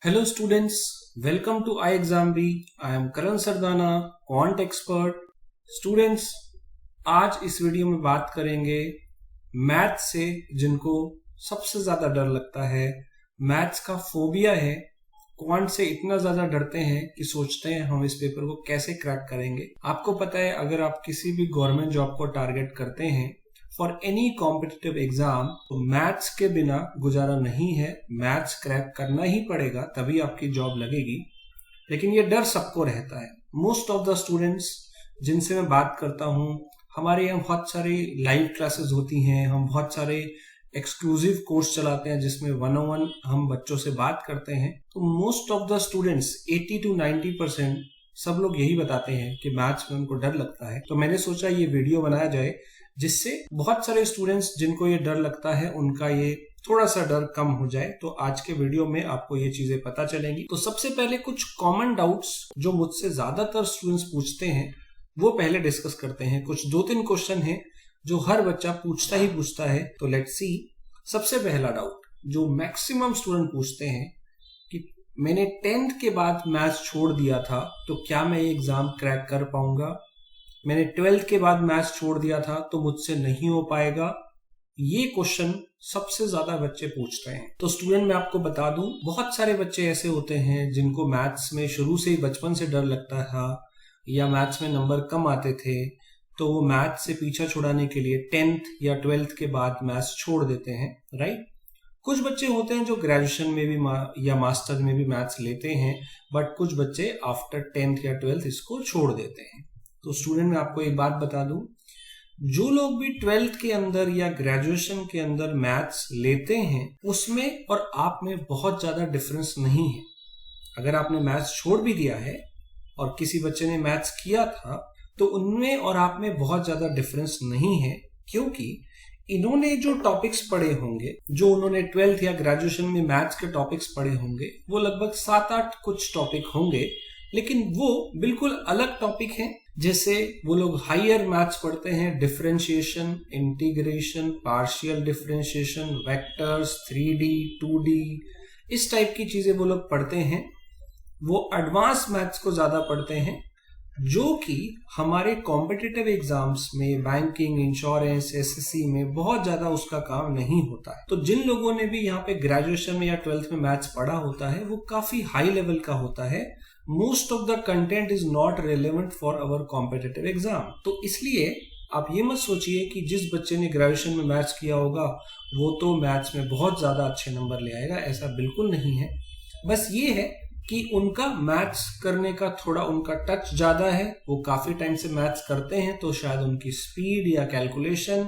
Hello students, welcome to iExamB. I am Karan Sardana, quant expert. Students, आज इस video में बात करेंगे मैथ से जिनको सबसे ज्यादा डर लगता है, मैथ्स का फोबिया है, क्वांट से इतना ज्यादा डरते हैं कि सोचते हैं हम इस पेपर को कैसे क्रैक करेंगे। आपको पता है अगर आप किसी भी गवर्नमेंट जॉब को टारगेट करते हैं फॉर एनी कॉम्पिटिटिव एग्जाम तो मैथ्स के बिना गुजारा नहीं है, मैथ्स क्रैक करना ही पड़ेगा तभी आपकी जॉब लगेगी। लेकिन ये डर सबको रहता है। मोस्ट ऑफ द स्टूडेंट्स जिनसे मैं बात करता हूँ, हमारे यहाँ बहुत सारी लाइव क्लासेस होती हैं, हम बहुत सारे एक्सक्लूसिव कोर्स चलाते हैं जिसमें 101 हम बच्चों से बात करते हैं। तो most of the students 80 to 90% सब लोग यही बताते हैं कि मैथ्स में उनको डर लगता है। तो मैंने सोचा ये वीडियो बनाया जाए जिससे बहुत सारे स्टूडेंट्स जिनको ये डर लगता है उनका ये थोड़ा सा डर कम हो जाए। तो आज के वीडियो में आपको ये चीजें पता चलेंगी। तो सबसे पहले कुछ कॉमन डाउट्स जो मुझसे ज्यादातर स्टूडेंट्स पूछते हैं वो पहले डिस्कस करते हैं। कुछ 2-3 क्वेश्चन हैं जो हर बच्चा पूछता ही पूछता है। तो लेट्स सी। सबसे पहला डाउट जो मैक्सिमम स्टूडेंट पूछते हैं कि मैंने 10th के बाद मैथ्स छोड़ दिया था तो क्या मैं ये एग्जाम क्रैक कर पाऊंगा? मैंने 12th के बाद मैथ्स छोड़ दिया था तो मुझसे नहीं हो पाएगा। ये क्वेश्चन सबसे ज्यादा बच्चे पूछते हैं। तो स्टूडेंट मैं आपको बता दूं, बहुत सारे बच्चे ऐसे होते हैं जिनको मैथ्स में शुरू से ही बचपन से डर लगता था या मैथ्स में नंबर कम आते थे तो वो मैथ्स से पीछा छुड़ाने के लिए 10th या 12th के बाद मैथ्स छोड़ देते हैं, राइट। कुछ बच्चे होते हैं जो ग्रेजुएशन में भी या मास्टर में भी मैथ्स लेते हैं, बट कुछ बच्चे आफ्टर 10th या 12th इसको छोड़ देते हैं। तो स्टूडेंट मैं आपको एक बात बता दूं, जो लोग भी 12th के अंदर या ग्रेजुएशन के अंदर मैथ्स लेते हैं उसमें और आप में बहुत ज्यादा डिफरेंस नहीं है। अगर आपने मैथ्स छोड़ भी दिया है और किसी बच्चे ने मैथ्स किया था तो उनमें और आप में बहुत ज्यादा डिफरेंस नहीं है, क्योंकि इन्होंने जो टॉपिक्स पढ़े होंगे, जो उन्होंने 12th या ग्रेजुएशन में मैथ्स के टॉपिक्स पढ़े होंगे वो लगभग 7-8 कुछ टॉपिक होंगे, लेकिन वो बिल्कुल अलग टॉपिक हैं। जैसे वो लोग हायर मैथ्स पढ़ते हैं, differentiation, integration, partial differentiation, vectors, 3D 2D, इस टाइप की चीजें वो लोग पढ़ते हैं। वो एडवांस मैथ्स को ज्यादा पढ़ते हैं जो कि हमारे कॉम्पिटिटिव एग्जाम्स में बैंकिंग, इंश्योरेंस, एसएससी में बहुत ज्यादा उसका काम नहीं होता है। तो जिन लोगों ने भी यहाँ पे ग्रेजुएशन में या 12th में मैथ्स पढ़ा होता है वो काफी हाई लेवल का होता है। Most of the content is not relevant for our competitive exam. तो इसलिए आप ये मत सोचिए कि जिस बच्चे ने ग्रेजुएशन में मैथ्स किया होगा वो तो मैथ्स में बहुत ज्यादा अच्छे नंबर ले आएगा, ऐसा बिल्कुल नहीं है। बस ये है कि उनका मैथ्स करने का थोड़ा उनका टच ज्यादा है, वो काफी टाइम से मैथ्स करते हैं तो शायद उनकी स्पीड या कैलकुलेशन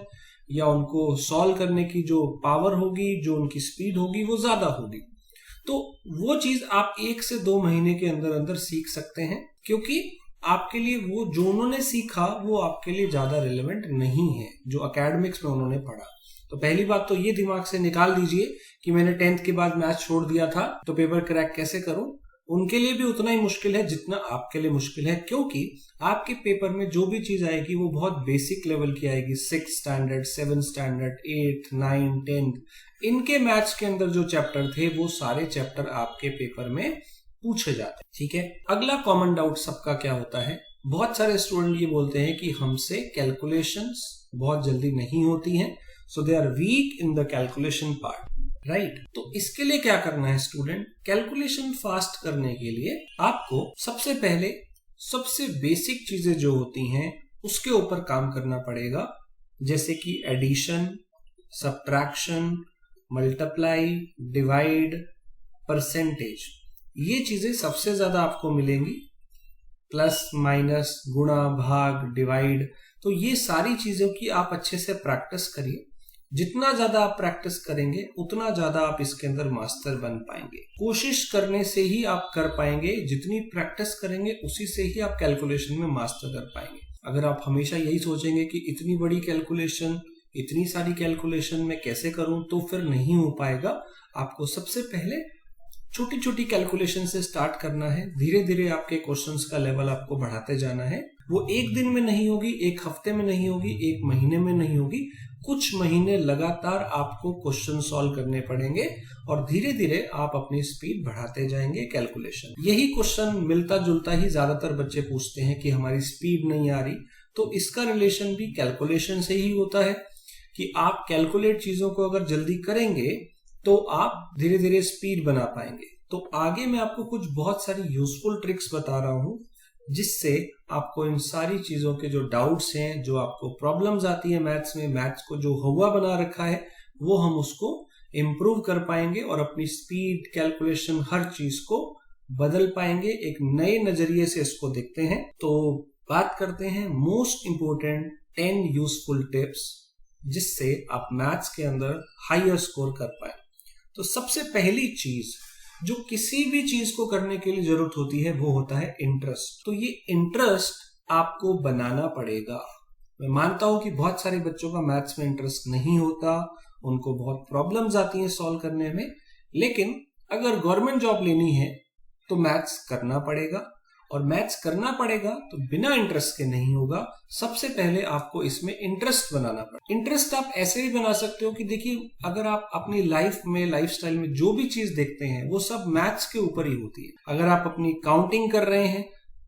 या उनको सॉल्व करने की जो पावर होगी, जो उनकी स्पीड होगी वो ज्यादा होगी। तो वो चीज आप 1 से 2 महीने के अंदर अंदर सीख सकते हैं, क्योंकि आपके लिए वो जो उन्होंने सीखा वो आपके लिए ज्यादा रिलेवेंट नहीं है जो एकेडमिक्स में उन्होंने पढ़ा। तो पहली बात तो ये दिमाग से निकाल दीजिए कि मैंने 10th के बाद मैथ्स छोड़ दिया था तो पेपर क्रैक कैसे करूं। उनके लिए भी उतना ही मुश्किल है जितना आपके लिए मुश्किल है, क्योंकि आपके पेपर में जो भी चीज आएगी वो बहुत बेसिक लेवल की आएगी। 6th standard, 7th standard, 8th, 9th, 10th इनके मैथ्स के अंदर जो चैप्टर थे वो सारे चैप्टर आपके पेपर में पूछे जाते हैं, ठीक है। अगला कॉमन डाउट सबका क्या होता है, बहुत सारे स्टूडेंट ये बोलते हैं कि हमसे कैलकुलेशंस बहुत जल्दी नहीं होती हैं, so they are weak in the calculation part, right. तो इसके लिए क्या करना है स्टूडेंट, कैलकुलेशन फास्ट करने के लिए आपको सबसे पहले सबसे बेसिक चीजें जो होती हैं उसके ऊपर काम करना पड़ेगा, जैसे कि addition, subtraction, multiply, divide, percentage. ये चीजें सबसे ज्यादा आपको मिलेंगी, प्लस माइनस, गुणा, भाग, डिवाइड। तो ये सारी चीजों की आप अच्छे से प्रैक्टिस करिए। जितना ज्यादा आप प्रैक्टिस करेंगे उतना ज्यादा आप इसके अंदर मास्टर बन पाएंगे। कोशिश करने से ही आप कर पाएंगे, जितनी प्रैक्टिस करेंगे उसी से ही आप कैलकुलेशन में मास्टर कर पाएंगे। अगर आप हमेशा यही सोचेंगे कि इतनी बड़ी कैलकुलेशन, इतनी सारी कैलकुलेशन मैं कैसे करूं, तो फिर नहीं हो पाएगा। आपको सबसे पहले छोटी छोटी कैलकुलेशन से स्टार्ट करना है, धीरे धीरे आपके क्वेश्चंस का लेवल आपको बढ़ाते जाना है। वो एक दिन में नहीं होगी, एक हफ्ते में नहीं होगी, एक महीने में नहीं होगी, कुछ महीने लगातार आपको क्वेश्चन सॉल्व करने पड़ेंगे और धीरे धीरे आप अपनी स्पीड बढ़ाते जाएंगे कैलकुलेशन। यही क्वेश्चन मिलता जुलता ही ज्यादातर बच्चे पूछते हैं कि हमारी स्पीड नहीं आ रही, तो इसका रिलेशन भी कैलकुलेशन से ही होता है कि आप कैलकुलेट चीजों को अगर जल्दी करेंगे तो आप धीरे धीरे स्पीड बना पाएंगे। तो आगे मैं आपको कुछ बहुत सारी यूजफुल ट्रिक्स बता रहा हूं जिससे आपको इन सारी चीजों के जो डाउट्स हैं, जो आपको प्रॉब्लम्स आती है मैथ्स में, मैथ्स को जो हवा बना रखा है वो हम उसको इम्प्रूव कर पाएंगे और अपनी स्पीड, कैलकुलेशन, हर चीज को बदल पाएंगे। एक नए नजरिए से इसको देखते हैं। तो बात करते हैं मोस्ट इंपोर्टेंट 10 यूजफुल टिप्स जिससे आप मैथ्स के अंदर हायर स्कोर कर पाए। तो सबसे पहली चीज जो किसी भी चीज को करने के लिए जरूरत होती है वो होता है इंटरेस्ट। तो ये इंटरेस्ट आपको बनाना पड़ेगा। मैं मानता हूं कि बहुत सारे बच्चों का मैथ्स में इंटरेस्ट नहीं होता, उनको बहुत प्रॉब्लम्स आती हैं सॉल्व करने में, लेकिन अगर गवर्नमेंट जॉब लेनी है तो मैथ्स करना पड़ेगा। और मैथ्स करना पड़ेगा तो बिना इंटरेस्ट के नहीं होगा। सबसे पहले आपको इसमें इंटरेस्ट बनाना पड़ेगा। इंटरेस्ट आप ऐसे भी बना सकते हो कि देखिए, अगर आप अपनी लाइफ में, लाइफस्टाइल में जो भी चीज देखते हैं वो सब मैथ्स के ऊपर ही होती है। अगर आप अपनी काउंटिंग कर रहे हैं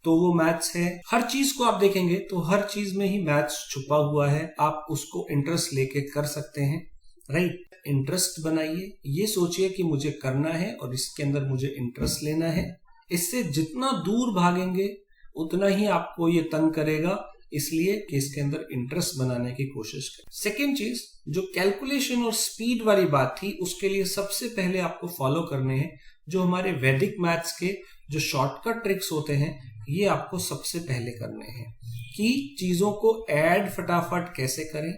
तो वो मैथ्स है। हर चीज को आप देखेंगे तो हर चीज में ही मैथ्स छुपा हुआ है। आप उसको इंटरेस्ट लेके कर सकते हैं, राइट। इंटरेस्ट बनाइए, ये सोचिए कि मुझे करना है और इसके अंदर मुझे इंटरेस्ट लेना है। इससे जितना दूर भागेंगे उतना ही आपको ये तंग करेगा, इसलिए कि इसके अंदर इंटरेस्ट बनाने की कोशिश करें। सेकेंड चीज, जो कैलकुलेशन और स्पीड वाली बात थी, उसके लिए सबसे पहले आपको फॉलो करने हैं जो हमारे वैदिक मैथ्स के जो शॉर्टकट ट्रिक्स होते हैं, ये आपको सबसे पहले करने हैं कि चीजों को ऐड फटाफट कैसे करें,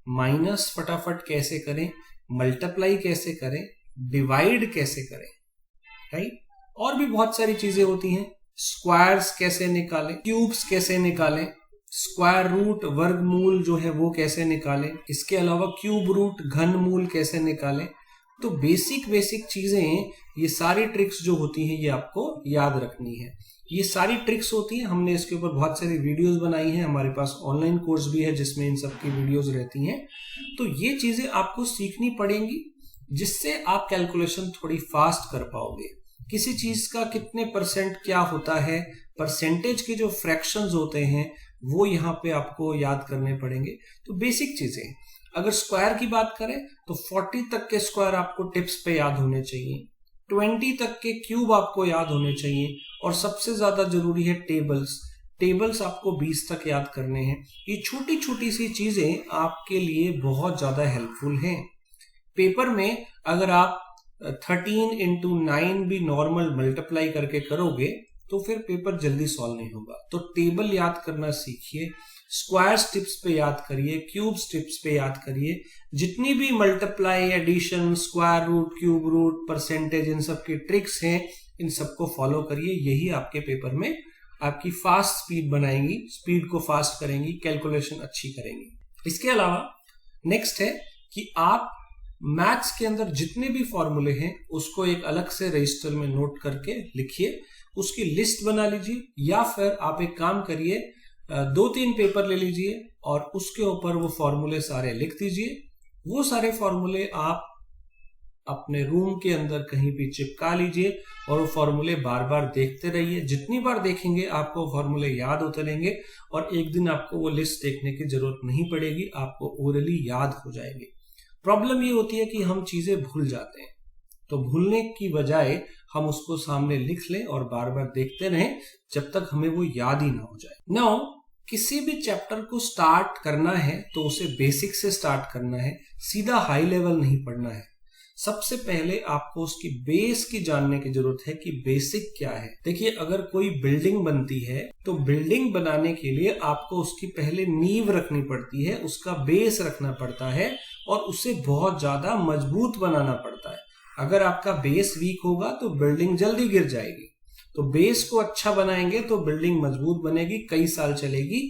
माइनस फटाफट कैसे करें, मल्टीप्लाई कैसे करें, डिवाइड कैसे करें, राइट। और भी बहुत सारी चीजें होती हैं। स्क्वायर्स कैसे निकालें, क्यूब्स कैसे निकालें, स्क्वायर रूट, वर्गमूल जो है वो कैसे निकालें, इसके अलावा क्यूब रूट, घनमूल कैसे निकालें। तो बेसिक चीजें, ये सारी ट्रिक्स जो होती हैं ये आपको याद रखनी है। ये सारी ट्रिक्स होती हैं, हमने इसके ऊपर बहुत सारी वीडियोस बनाई हैं, हमारे पास ऑनलाइन कोर्स भी है जिसमें इन सब की वीडियोस रहती हैं। तो ये चीजें आपको सीखनी पड़ेंगी जिससे आप कैलकुलेशन थोड़ी फास्ट कर पाओगे। किसी चीज का कितने परसेंट क्या होता है, परसेंटेज के जो फ्रैक्शंस होते हैं वो यहाँ पे आपको याद करने पड़ेंगे। तो बेसिक चीजें, अगर स्क्वायर की बात करें तो 40 तक के स्क्वायर आपको टिप्स पे याद होने चाहिए, 20 तक के क्यूब आपको याद होने चाहिए, और सबसे ज्यादा जरूरी है टेबल्स आपको 20 तक याद करने हैं। ये छोटी छोटी सी चीजें आपके लिए बहुत ज्यादा हेल्पफुल हैं। पेपर में अगर आप 13 into 9 भी नॉर्मल मल्टीप्लाई करके करोगे तो फिर पेपर जल्दी सॉल्व नहीं होगा। तो टेबल याद करना सीखिए, स्क्वायर्स टिप्स पे याद करिए, क्यूब्स टिप्स पे याद करिए। जितनी भी multiply, addition, square root, cube root, percentage, इन सब की ट्रिक्स हैं, इन सबको फॉलो करिए। यही आपके पेपर में आपकी फास्ट स्पीड बनाएंगी, स्पीड को फास्ट करेंगी, कैलकुलेशन अच्छी करेंगी। इसके अलावा नेक्स्ट है कि आप मैथ्स के अंदर जितने भी फॉर्मूले हैं उसको एक अलग से रजिस्टर में नोट करके लिखिए, उसकी लिस्ट बना लीजिए, या फिर आप एक काम करिए, 2-3 पेपर ले लीजिए और उसके ऊपर वो फॉर्मूले सारे लिख दीजिए। वो सारे फॉर्मूले आप अपने रूम के अंदर कहीं भी चिपका लीजिए और वो फॉर्मूले बार बार देखते रहिए। जितनी बार देखेंगे आपको फॉर्मूले याद होते रहेंगे और एक दिन आपको वो लिस्ट देखने की जरूरत नहीं पड़ेगी, आपको ओरली याद हो जाएगी। प्रॉब्लम ये होती है कि हम चीजें भूल जाते हैं, तो भूलने की बजाय हम उसको सामने लिख लें और बार बार देखते रहें जब तक हमें वो याद ही ना हो जाए। नाउ किसी भी चैप्टर को स्टार्ट करना है तो उसे बेसिक से स्टार्ट करना है, सीधा हाई लेवल नहीं पढ़ना है। सबसे पहले आपको उसकी बेस की जानने की जरूरत है कि बेसिक क्या है। देखिए, अगर कोई बिल्डिंग बनती है तो बिल्डिंग बनाने के लिए आपको उसकी पहले नींव रखनी पड़ती है, उसका बेस रखना पड़ता है और उसे बहुत ज्यादा मजबूत बनाना पड़ता है। अगर आपका बेस वीक होगा तो बिल्डिंग जल्दी गिर जाएगी। तो बेस को अच्छा बनाएंगे तो बिल्डिंग मजबूत बनेगी, कई साल चलेगी।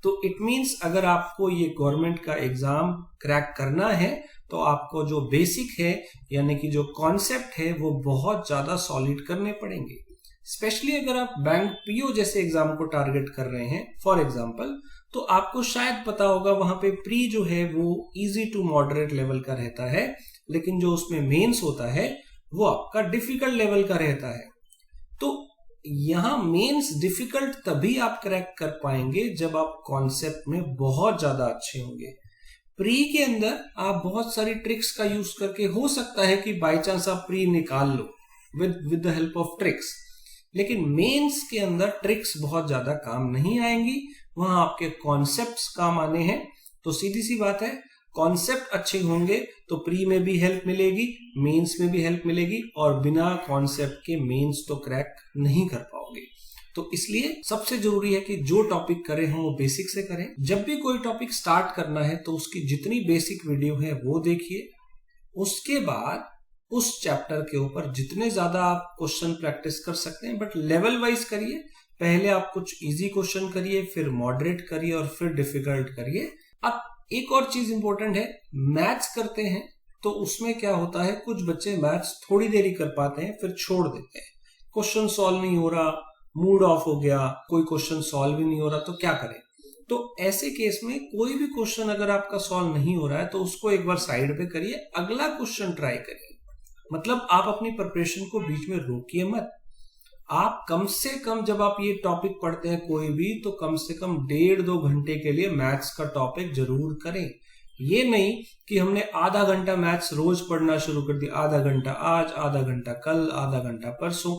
तो इट मीन्स अगर आपको ये गवर्नमेंट का एग्जाम क्रैक करना है तो आपको जो बेसिक है, यानी कि जो कॉन्सेप्ट है, वो बहुत ज्यादा सॉलिड करने पड़ेंगे। स्पेशली अगर आप बैंक पीओ जैसे एग्जाम को टारगेट कर रहे हैं फॉर एग्जाम्पल, तो आपको शायद पता होगा वहां पे प्री जो है वो इजी टू मॉडरेट लेवल का रहता है, लेकिन जो उसमें मेंस होता है वो आपका डिफिकल्ट लेवल का रहता है। तो यहां मेंस डिफिकल्ट तभी आप क्रैक कर पाएंगे जब आप कॉन्सेप्ट में बहुत ज्यादा अच्छे होंगे। प्री के अंदर आप बहुत सारी ट्रिक्स का यूज करके हो सकता है कि बाय चांस आप प्री निकाल लो with the help of tricks, लेकिन मेंस के अंदर ट्रिक्स बहुत ज्यादा काम नहीं आएंगी, वहां आपके कॉन्सेप्ट्स काम आने हैं। तो सीधी सी बात है, कॉन्सेप्ट अच्छे होंगे तो प्री में भी हेल्प मिलेगी, मेंस में भी हेल्प मिलेगी, और बिना कॉन्सेप्ट के मेंस तो क्रैक नहीं कर पाओगे। तो इसलिए सबसे जरूरी है कि जो टॉपिक करें हम वो बेसिक से करें। जब भी कोई टॉपिक स्टार्ट करना है तो उसकी जितनी बेसिक वीडियो है वो देखिए, उसके बाद उस चैप्टर के ऊपर जितने ज्यादा आप क्वेश्चन प्रैक्टिस कर सकते हैं, बट लेवल वाइज करिए। पहले आप कुछ इजी क्वेश्चन करिए, फिर मॉडरेट करिए और फिर डिफिकल्ट करिए। अब एक और चीज इंपॉर्टेंट है, मैथ्स करते हैं तो उसमें क्या होता है, कुछ बच्चे मैथ्स थोड़ी देर ही कर पाते हैं फिर छोड़ देते हैं। क्वेश्चन सॉल्व नहीं हो रहा, मूड ऑफ हो गया, कोई क्वेश्चन सॉल्व ही नहीं हो रहा, तो क्या करें। तो ऐसे केस में कोई भी क्वेश्चन अगर आपका सॉल्व नहीं हो रहा है तो उसको एक बार साइड पे करिए, अगला क्वेश्चन ट्राई करिए। मतलब आप अपनी प्रिपरेशन को बीच में रोकिए मत। आप कम से कम जब आप ये टॉपिक पढ़ते हैं कोई भी, तो कम से कम 1.5-2 घंटे के लिए मैथ्स का टॉपिक जरूर करें। ये नहीं कि हमने आधा घंटा मैथ्स रोज पढ़ना शुरू कर दिया, आधा घंटा आज, आधा घंटा कल, आधा घंटा परसों।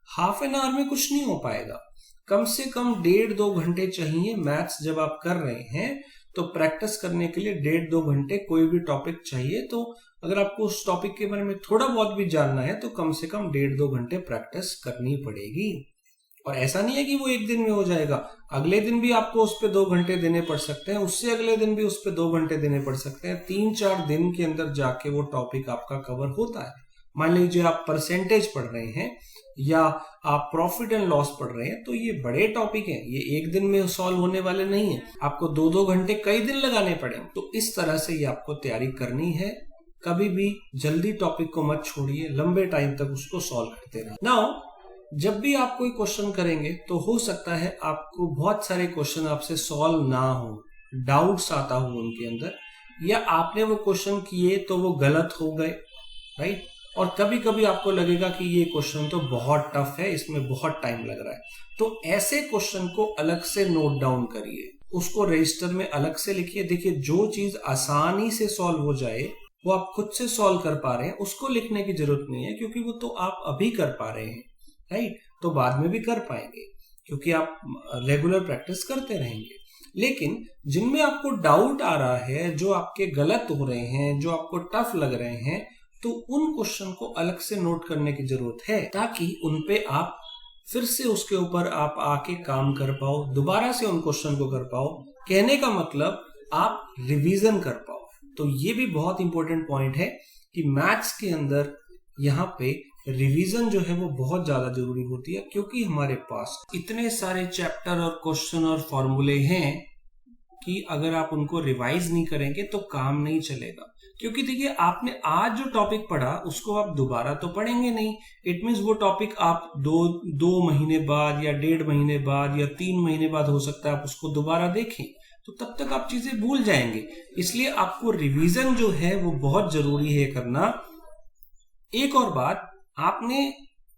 हाफ एन आवर में कुछ नहीं हो पाएगा। कम से कम 1.5-2 घंटे चाहिए मैथ्स जब आप कर रहे हैं, तो प्रैक्टिस करने के लिए 1.5-2 घंटे कोई भी टॉपिक चाहिए। तो अगर आपको उस टॉपिक के बारे में थोड़ा बहुत भी जानना है तो कम से कम 1.5-2 घंटे प्रैक्टिस करनी पड़ेगी। और ऐसा नहीं है कि वो एक दिन में हो जाएगा, अगले दिन भी आपको उस पर 2 घंटे देने पड़ सकते हैं, उससे अगले दिन भी उस पर 2 घंटे देने पड़ सकते हैं। 3-4 दिन के अंदर जाके वो टॉपिक आपका कवर होता है। मान लीजिए आप परसेंटेज पढ़ रहे हैं या आप प्रॉफिट एंड लॉस पढ़ रहे हैं, तो ये बड़े टॉपिक हैं, ये एक दिन में सॉल्व होने वाले नहीं है, आपको 2-2 घंटे कई दिन लगाने पड़ेंगे। तो इस तरह से ये आपको तैयारी करनी है। कभी भी जल्दी टॉपिक को मत छोड़िए, लंबे टाइम तक उसको सॉल्व करते रहिए। नाउ जब भी आप कोई क्वेश्चन करेंगे तो हो सकता है आपको बहुत सारे क्वेश्चन आपसे सॉल्व ना हो, डाउट्स आता हो उनके अंदर, या आपने वो क्वेश्चन किए तो वो गलत हो गए, राइट। और कभी कभी आपको लगेगा कि ये क्वेश्चन तो बहुत टफ है, इसमें बहुत टाइम लग रहा है। तो ऐसे क्वेश्चन को अलग से नोट डाउन करिए, उसको रजिस्टर में अलग से लिखिए। देखिए, जो चीज आसानी से सॉल्व हो जाए वो आप खुद से सॉल्व कर पा रहे हैं, उसको लिखने की जरूरत नहीं है, क्योंकि वो तो आप अभी कर पा रहे हैं, राइट। तो बाद में भी कर पाएंगे क्योंकि आप रेगुलर प्रैक्टिस करते रहेंगे। लेकिन जिनमें आपको डाउट आ रहा है, जो आपके गलत हो रहे हैं, जो आपको टफ लग रहे हैं, तो उन क्वेश्चन को अलग से नोट करने की जरूरत है, ताकि उनपे आप फिर से उसके ऊपर आप आके काम कर पाओ, दोबारा से उन क्वेश्चन को कर पाओ। कहने का मतलब आप रिवीजन कर पाओ। तो ये भी बहुत इंपॉर्टेंट पॉइंट है कि मैथ्स के अंदर यहाँ पे रिवीजन जो है वो बहुत ज्यादा जरूरी होती है, क्योंकि हमारे पास इतने सारे चैप्टर और क्वेश्चन और फॉर्मूले हैं कि अगर आप उनको रिवाइज नहीं करेंगे तो काम नहीं चलेगा। क्योंकि देखिए, आपने आज जो टॉपिक पढ़ा उसको आप दोबारा तो पढ़ेंगे नहीं। इट मीन्स वो टॉपिक आप दो महीने बाद या 1.5 महीने बाद या 3 महीने बाद हो सकता है आप उसको दोबारा देखें, तो तब तक आप चीजें भूल जाएंगे। इसलिए आपको रिवीजन जो है वो बहुत जरूरी है करना। एक और बात, आपने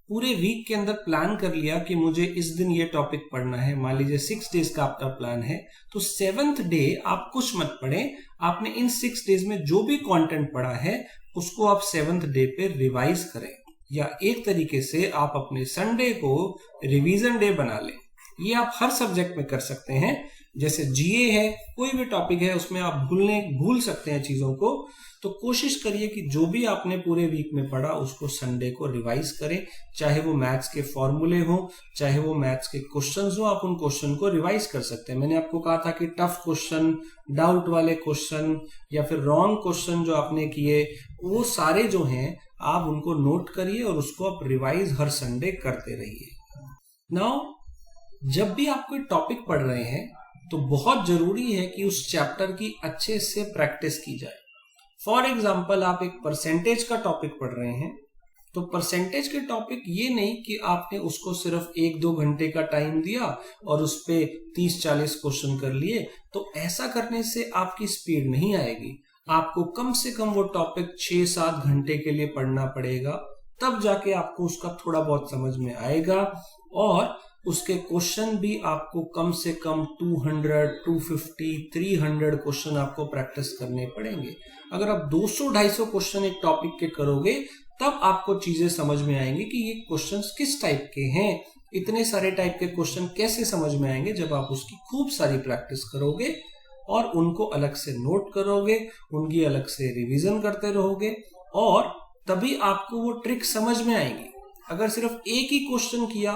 पूरे वीक के अंदर प्लान कर लिया कि मुझे इस दिन ये टॉपिक पढ़ना है, मान लीजिए 6 डेज का आपका प्लान है, तो 7th डे आप कुछ मत पढ़ें। आपने इन 6 डेज में जो भी कंटेंट पढ़ा है उसको आप 7th डे पे रिवाइज करें, या एक तरीके से आप अपने संडे को रिवीजन डे बना लें। ये आप हर सब्जेक्ट में कर सकते हैं, जैसे जीए है, कोई भी टॉपिक है उसमें आप भूल सकते हैं चीजों को। तो कोशिश करिए कि जो भी आपने पूरे वीक में पढ़ा उसको संडे को रिवाइज करें, चाहे वो मैथ्स के फॉर्मूले हो, चाहे वो मैथ्स के क्वेश्चंस हो, आप उन क्वेश्चन को रिवाइज कर सकते हैं। मैंने आपको कहा था कि टफ क्वेश्चन, डाउट वाले क्वेश्चन या फिर रॉन्ग क्वेश्चन जो आपने किए, वो सारे जो हैं आप उनको नोट करिए और उसको आप रिवाइज हर संडे करते रहिए। नाउ जब भी आप कोई टॉपिक पढ़ रहे हैं तो बहुत जरूरी है कि उस चैप्टर की अच्छे से प्रैक्टिस की जाए। फॉर एग्जाम्पल, आप एक परसेंटेज का टॉपिक पढ़ रहे हैं तो परसेंटेज के टॉपिक ये नहीं कि आपने उसको सिर्फ 1-2 घंटे का टाइम दिया और उस पे 30-40 क्वेश्चन कर लिए, तो ऐसा करने से आपकी स्पीड नहीं आएगी। आपको कम से कम वो टॉपिक 6-7 घंटे के लिए पढ़ना पड़ेगा, तब जाके आपको उसका थोड़ा बहुत समझ में आएगा और उसके क्वेश्चन भी आपको कम से कम 200, 250, 300 क्वेश्चन आपको प्रैक्टिस करने पड़ेंगे। अगर आप 200-250 क्वेश्चन एक टॉपिक के करोगे तब आपको चीजें समझ में आएंगी कि ये क्वेश्चंस किस टाइप के हैं। इतने सारे टाइप के क्वेश्चन कैसे समझ में आएंगे? जब आप उसकी खूब सारी प्रैक्टिस करोगे और उनको अलग से नोट करोगे, उनकी अलग से रिवीजन करते रहोगे, और तभी आपको वो ट्रिक समझ में आएंगी। अगर सिर्फ एक ही क्वेश्चन किया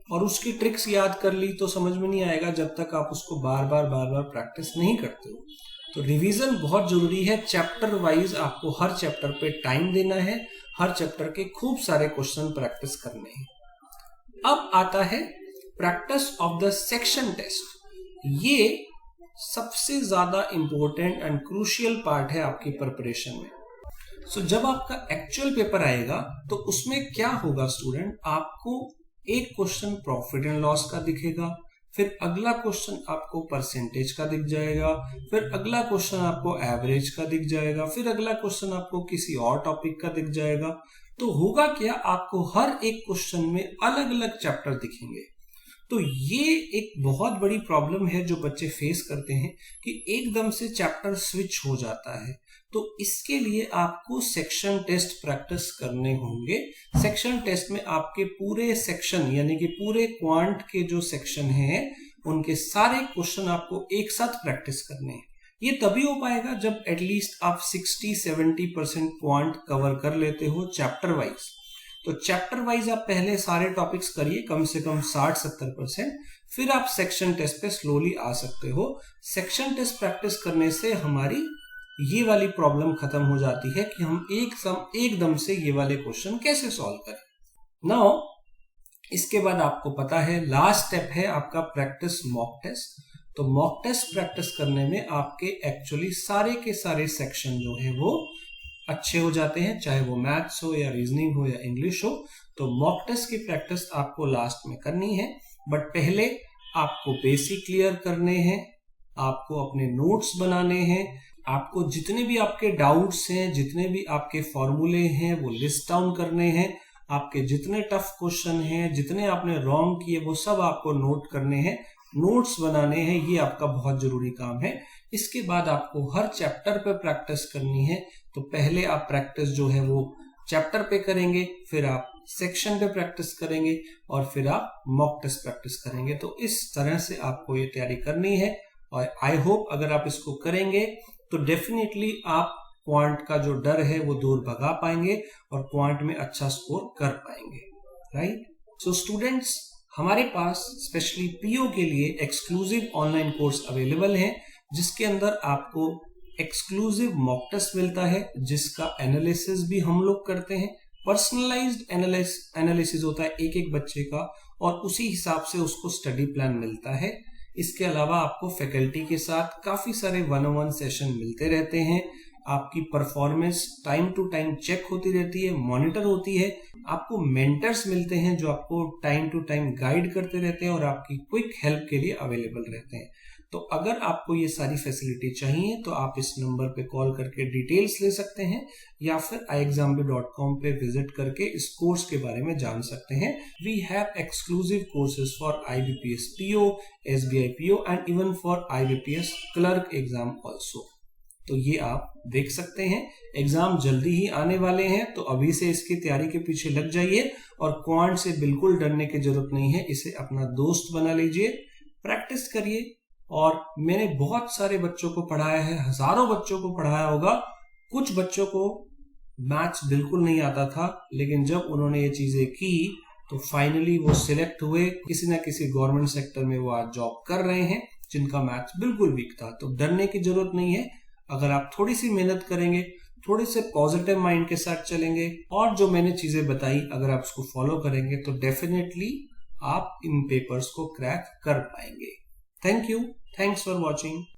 और उसकी ट्रिक्स याद कर ली तो समझ में नहीं आएगा जब तक आप उसको बार बार प्रैक्टिस नहीं करते हो। तो रिवीजन बहुत जरूरी है। चैप्टर वाइज आपको हर चैप्टर पे टाइम देना है, हर चैप्टर के खूब सारे क्वेश्चन प्रैक्टिस करने हैं। अब आता है practice of the section test. ये सबसे ज्यादा इंपॉर्टेंट एंड क्रूशियल पार्ट है आपकी प्रिपरेशन में। जब आपका एक्चुअल पेपर आएगा तो उसमें क्या होगा स्टूडेंट, आपको एक क्वेश्चन प्रॉफिट एंड लॉस का दिखेगा, फिर अगला क्वेश्चन आपको परसेंटेज का दिख जाएगा, फिर अगला क्वेश्चन आपको एवरेज का दिख जाएगा, फिर अगला क्वेश्चन आपको किसी और टॉपिक का दिख जाएगा। तो होगा क्या, आपको हर एक क्वेश्चन में अलग अलग चैप्टर दिखेंगे। तो ये एक बहुत बड़ी प्रॉब्लम है जो बच्चे फेस करते हैं कि एकदम से चैप्टर स्विच हो जाता है। तो इसके लिए आपको सेक्शन टेस्ट प्रैक्टिस करने होंगे। सेक्शन टेस्ट में आपके पूरे सेक्शन यानी कि पूरे क्वांट के जो सेक्शन हैं उनके सारे क्वेश्चन आपको एक साथ प्रैक्टिस करने हैं। ये तभी हो पाएगा जब एटलीस्ट आप 60-70% क्वांट कवर कर लेते हो चैप्टर वाइज। तो चैप्टर वाइज आप पहले सारे टॉपिक्स करिए कम से कम 60-70%, फिर आप सेक्शन टेस्ट पे स्लोली आ सकते हो। सेक्शन टेस्ट प्रैक्टिस करने से हमारी ये वाली प्रॉब्लम खत्म हो जाती है कि हम एकदम से ये वाले क्वेश्चन कैसे सॉल्व करें। नाउ इसके बाद आपको पता है लास्ट स्टेप है आपका प्रैक्टिस मॉक टेस्ट। तो मॉक टेस्ट प्रैक्टिस करने में आपके एक्चुअली सारे के सारे सेक्शन जो है वो अच्छे हो जाते हैं, चाहे वो मैथ्स हो या रीजनिंग हो या इंग्लिश हो। तो मॉक टेस्ट की प्रैक्टिस आपको लास्ट में करनी है, बट पहले आपको बेसिक क्लियर करने हैं, आपको अपने नोट्स बनाने हैं, आपको जितने भी आपके डाउट्स हैं, जितने भी आपके फॉर्मूले हैं वो लिस्ट डाउन करने हैं, आपके जितने टफ क्वेश्चन हैं, जितने आपने रॉन्ग किए वो सब आपको नोट करने हैं, नोट्स बनाने हैं। ये आपका बहुत जरूरी काम है। इसके बाद आपको हर चैप्टर पे प्रैक्टिस करनी है। तो पहले आप प्रैक्टिस जो है वो चैप्टर पे करेंगे, फिर आप सेक्शन पे प्रैक्टिस करेंगे और फिर आप मॉक टेस्ट प्रैक्टिस करेंगे। तो इस तरह से आपको ये तैयारी करनी है और आई होप अगर आप इसको करेंगे तो डेफिनेटली आप क्वांट का जो डर है वो दूर भगा पाएंगे और क्वांट में अच्छा स्कोर कर पाएंगे, राइट। सो स्टूडेंट्स, हमारे पास स्पेशली पीओ के लिए एक्सक्लूसिव ऑनलाइन कोर्स अवेलेबल है जिसके अंदर आपको एक्सक्लूसिव मॉक टेस्ट मिलता है जिसका एनालिसिस भी हम लोग करते हैं। पर्सनलाइज्ड एनालिसिस होता है एक एक बच्चे का और उसी हिसाब से उसको स्टडी प्लान मिलता है। इसके अलावा आपको फैकल्टी के साथ काफी सारे 1-on-1 सेशन मिलते रहते हैं। आपकी performance time to time check होती रहती है, मॉनिटर होती है। आपको मेंटर्स मिलते हैं जो आपको टाइम टू टाइम गाइड करते रहते हैं और आपकी क्विक हेल्प के लिए अवेलेबल रहते हैं। तो अगर आपको ये सारी फैसिलिटी चाहिए तो आप इस नंबर पे कॉल करके डिटेल्स ले सकते हैं या फिर iexambly.com पे विजिट करके इस कोर्स के बारे में जान सकते हैं। We have exclusive courses for IBPS PO, SBI PO and even for IBPS clerk exam also. तो ये आप देख सकते हैं। एग्जाम जल्दी ही आने वाले हैं तो अभी से इसकी तैयारी के पीछे लग जाइए और क्वांट से बिल्कुल डरने की जरूरत नहीं है। इसे अपना दोस्त बना लीजिए, प्रैक्टिस करिए। और मैंने बहुत सारे बच्चों को पढ़ाया है, हजारों बच्चों को पढ़ाया होगा। कुछ बच्चों को मैथ्स बिल्कुल नहीं आता था, लेकिन जब उन्होंने ये चीजें की तो फाइनली वो सिलेक्ट हुए, किसी ना किसी गवर्नमेंट सेक्टर में वो आज जॉब कर रहे हैं जिनका मैथ्स बिल्कुल वीक था। तो डरने की जरूरत नहीं है। अगर आप थोड़ी सी मेहनत करेंगे, थोड़े से पॉजिटिव माइंड के साथ चलेंगे और जो मैंने चीजें बताई अगर आप उसको फॉलो करेंगे तो डेफिनेटली आप इन पेपर्स को क्रैक कर पाएंगे। Thank you, thanks for watching.